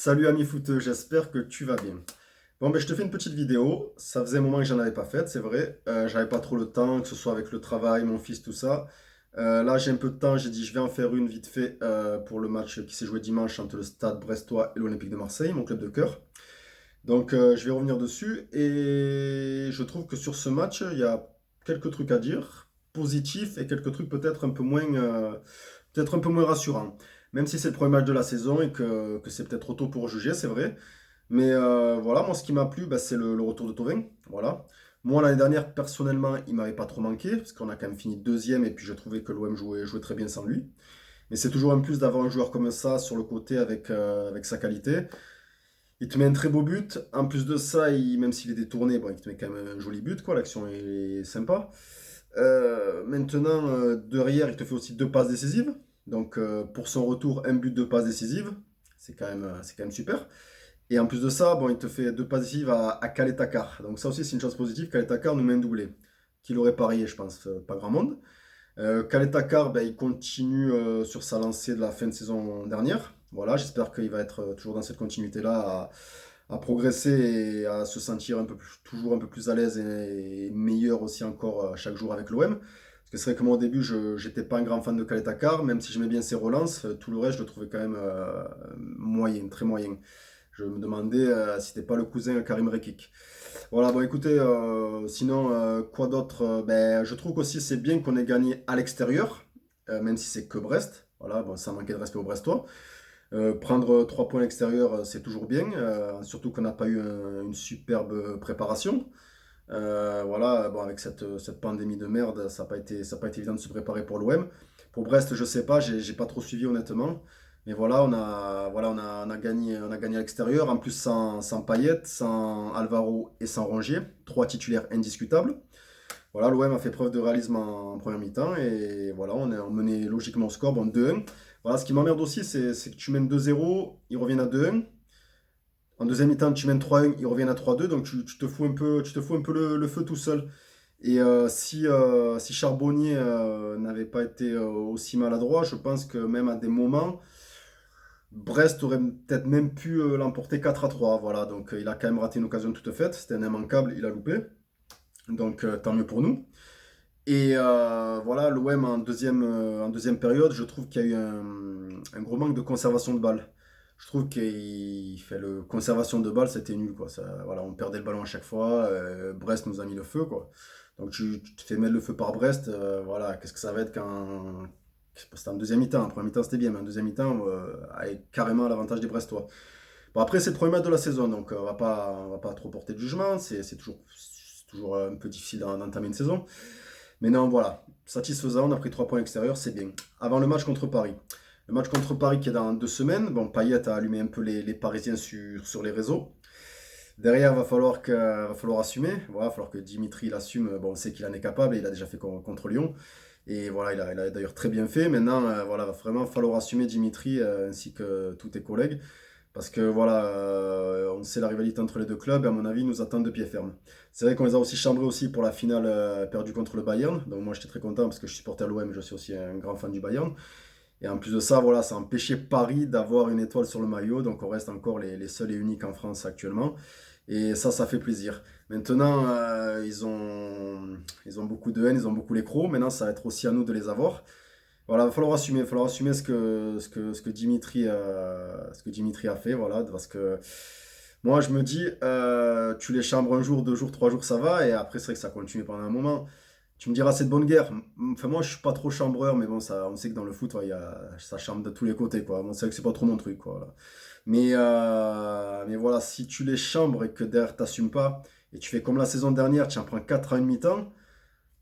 Salut ami footeux, j'espère que tu vas bien. Bon ben je te fais une petite vidéo, ça faisait un moment que j'en avais pas faite, c'est vrai. J'avais pas trop le temps, que ce soit avec le travail, mon fils, tout ça. Là j'ai un peu de temps, j'ai dit je vais en faire une vite fait pour le match qui s'est joué dimanche entre le Stade Brestois et l'Olympique de Marseille, mon club de cœur. Donc je vais revenir dessus et je trouve que sur ce match il y a quelques trucs à dire, positifs et quelques trucs peut-être un peu moins rassurants. Même si c'est le premier match de la saison et que c'est peut-être trop tôt pour juger, c'est vrai. Mais voilà, moi ce qui m'a plu, bah, c'est le retour de Thauvin. Voilà. Moi l'année dernière, personnellement, il m'avait pas trop manqué, parce qu'on a quand même fini deuxième et puis je trouvais que l'OM jouait très bien sans lui. Mais c'est toujours un plus d'avoir un joueur comme ça sur le côté avec sa qualité. Il te met un très beau but. En plus de ça, même s'il est détourné, bon, il te met quand même un joli but, quoi. L'action est sympa. Maintenant, derrière, il te fait aussi deux passes décisives. Donc, pour son retour, un but, deux passes décisives. C'est quand même super. Et en plus de ça, bon, il te fait deux passes décisives à Kale Takar. Donc, ça aussi, c'est une chose positive. Kale Takar nous met un doublé. Qu'il aurait parié, je pense, pas grand monde. Kale Takar, ben, il continue sur sa lancée de la fin de saison dernière. Voilà, j'espère qu'il va être toujours dans cette continuité-là, à progresser et à se sentir toujours un peu plus à l'aise et meilleur aussi encore chaque jour avec l'OM. Parce que c'est vrai que moi au début, je n'étais pas un grand fan de Kale Takar, même si j'aimais bien ses relances, tout le reste, je le trouvais quand même moyen, très moyen. Je me demandais si c'était pas le cousin de Karim Rekik. Voilà, bon écoutez, sinon, quoi d'autre? Ben, je trouve qu'aussi c'est bien qu'on ait gagné à l'extérieur, même si c'est que Brest. Voilà, bon, ça manquait de respect aux Brestois. Prendre 3 points à l'extérieur, c'est toujours bien, surtout qu'on n'a pas eu une superbe préparation. Voilà, bon, avec cette pandémie de merde, ça n'a pas été évident de se préparer pour l'OM. Pour Brest, je sais pas, j'ai pas trop suivi honnêtement. Mais voilà, on a gagné à l'extérieur, en plus sans Payet, sans Alvaro et sans Rongier, trois titulaires indiscutables. Voilà, l'OM a fait preuve de réalisme en première mi-temps et voilà, on est mené logiquement au score, bon 2-1. Voilà, ce qui m'emmerde aussi, c'est que tu mènes 2-0, ils reviennent à 2-1. En deuxième mi-temps, tu mènes 3-1, ils reviennent à 3-2, donc tu te fous un peu le feu tout seul. Et si Charbonnier n'avait pas été aussi maladroit, je pense que même à des moments, Brest aurait peut-être même pu l'emporter 4-3. Voilà, donc il a quand même raté une occasion toute faite. C'était un immanquable, il a loupé. Donc tant mieux pour nous. Et voilà, l'OM en deuxième période, je trouve qu'il y a eu un gros manque de conservation de balles. Je trouve qu'il fait le conservation de balles, c'était nul quoi. Voilà, on perdait le ballon à chaque fois. Brest nous a mis le feu quoi. Donc tu te fais mettre le feu par Brest. Voilà, qu'est-ce que ça va être quand c'était en deuxième mi-temps. En première mi-temps c'était bien, mais en deuxième mi-temps avec carrément l'avantage des Brestois. Bon après c'est le premier match de la saison, donc on va pas trop porter de jugement. C'est toujours un peu difficile d'entamer une saison. Mais non, voilà, satisfaisant, on a pris 3 points extérieurs, c'est bien. Avant le match contre Paris. Le match contre Paris qui est dans 2 semaines. Bon, Payet a allumé un peu les Parisiens sur les réseaux. Derrière, va falloir assumer. Voilà, va falloir que Dimitri l'assume. Bon, on sait qu'il en est capable et il a déjà fait contre Lyon. Et voilà, il a d'ailleurs très bien fait. Maintenant, voilà, va vraiment falloir assumer Dimitri ainsi que tous tes collègues. Parce que voilà, on sait la rivalité entre les deux clubs et à mon avis, ils nous attendent de pied ferme. C'est vrai qu'on les a aussi chambrés aussi pour la finale perdue contre le Bayern. Donc moi j'étais très content parce que je supportais l'OM et je suis aussi un grand fan du Bayern. Et en plus de ça, voilà, ça a empêché Paris d'avoir une étoile sur le maillot. Donc on reste encore les seuls et uniques en France actuellement. Et ça fait plaisir. Maintenant, ils ont beaucoup de haine, ils ont beaucoup les crocs. Maintenant, ça va être aussi à nous de les avoir. Voilà, il va falloir assumer ce que Dimitri a fait, voilà, parce que moi je me dis, tu les chambres un jour, 2 jours, 3 jours, ça va, et après c'est vrai que ça continue pendant un moment. Tu me diras, c'est de bonne guerre. Enfin, moi je suis pas trop chambreur, mais bon, ça, on sait que dans le foot, ouais, ça chambre de tous les côtés, quoi. Bon, c'est vrai que c'est pas trop mon truc, quoi. Mais voilà, si tu les chambres et que derrière t'assumes pas, et tu fais comme la saison dernière, tu en prends 4 à une mi-temps.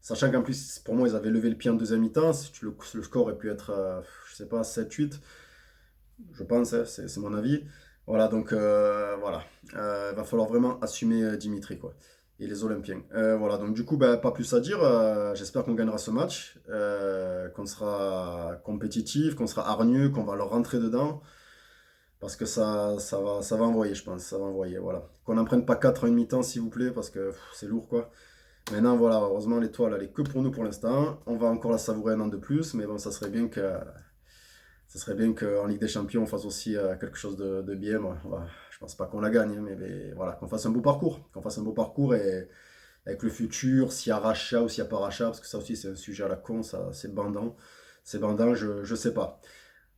Sachant qu'en plus, pour moi, ils avaient levé le pied en deuxième mi-temps. Si le score aurait pu être, je sais pas, 7-8, je pense, hein, c'est mon avis. Voilà, donc voilà. Va falloir vraiment assumer Dimitri, quoi. Et les Olympiens. Voilà, donc du coup, bah, pas plus à dire. J'espère qu'on gagnera ce match, qu'on sera compétitif, qu'on sera hargneux, qu'on va leur rentrer dedans. Parce que ça va envoyer, je pense. Ça va envoyer, voilà. Qu'on n'en prenne pas 4 en une mi-temps, s'il vous plaît, parce que c'est lourd, quoi. Maintenant, voilà, heureusement, l'étoile, elle est que pour nous pour l'instant. On va encore la savourer un an de plus, mais bon, ça serait bien Ce serait bien qu'en Ligue des Champions, on fasse aussi quelque chose de bien. Moi, voilà, je pense pas qu'on la gagne, hein, mais voilà, qu'on fasse un beau parcours. Qu'on fasse un beau parcours et avec le futur, s'il y a rachat ou s'il n'y a pas rachat, parce que ça aussi c'est un sujet à la con, ça c'est bandant. C'est bandant, je sais pas.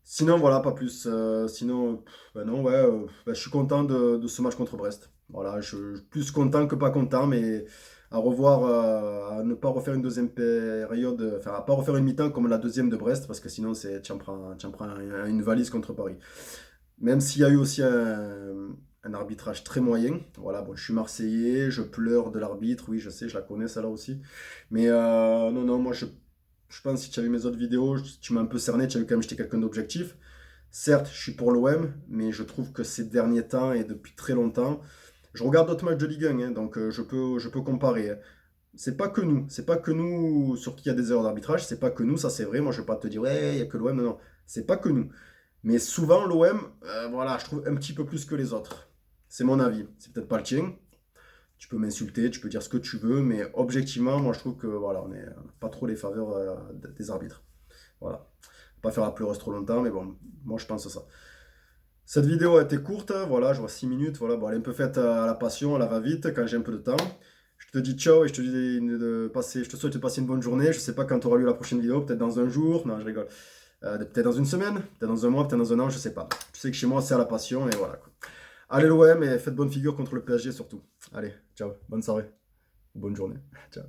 Sinon, voilà, pas plus. Sinon, ben non, ouais, ben, je suis content de ce match contre Brest. Voilà, plus content que pas content, mais à revoir, à ne pas refaire une deuxième période, enfin, à pas refaire une mi-temps comme la deuxième de Brest, parce que sinon, tu en prends une valise contre Paris. Même s'il y a eu aussi un arbitrage très moyen. Voilà, bon, je suis Marseillais, je pleure de l'arbitre, oui, je sais, je la connais, celle-là aussi. Mais non, non, moi, je pense que si tu as vu mes autres vidéos, tu m'as un peu cerné, tu as vu quand même j'étais quelqu'un d'objectif. Certes, je suis pour l'OM, mais je trouve que ces derniers temps et depuis très longtemps, je regarde d'autres matchs de Ligue 1, hein, donc je peux comparer, hein. C'est pas que nous sur qui il y a des erreurs d'arbitrage, c'est pas que nous, ça c'est vrai. Moi je vais pas te dire ouais, il y a que l'OM, non, non, c'est pas que nous. Mais souvent l'OM, voilà, je trouve un petit peu plus que les autres. C'est mon avis, c'est peut-être pas le tien. Tu peux m'insulter, tu peux dire ce que tu veux, mais objectivement, moi je trouve que voilà, on est pas trop les faveurs des arbitres. Voilà. Pas faire la pleureuse trop longtemps, mais bon, moi je pense ça. Cette vidéo a été courte, voilà, je vois 6 minutes, voilà, bon, elle est un peu faite à la passion, elle va vite quand j'ai un peu de temps. Je te dis ciao et je te dis je te souhaite de passer une bonne journée. Je sais pas quand aura lieu la prochaine vidéo, peut-être dans un jour, non, je rigole. Peut-être dans une semaine, peut-être dans un mois, peut-être dans un an, je sais pas. Tu sais que chez moi c'est à la passion et voilà, quoi. Allez l'OM et faites bonne figure contre le PSG surtout. Allez, ciao, bonne soirée, bonne journée, ciao.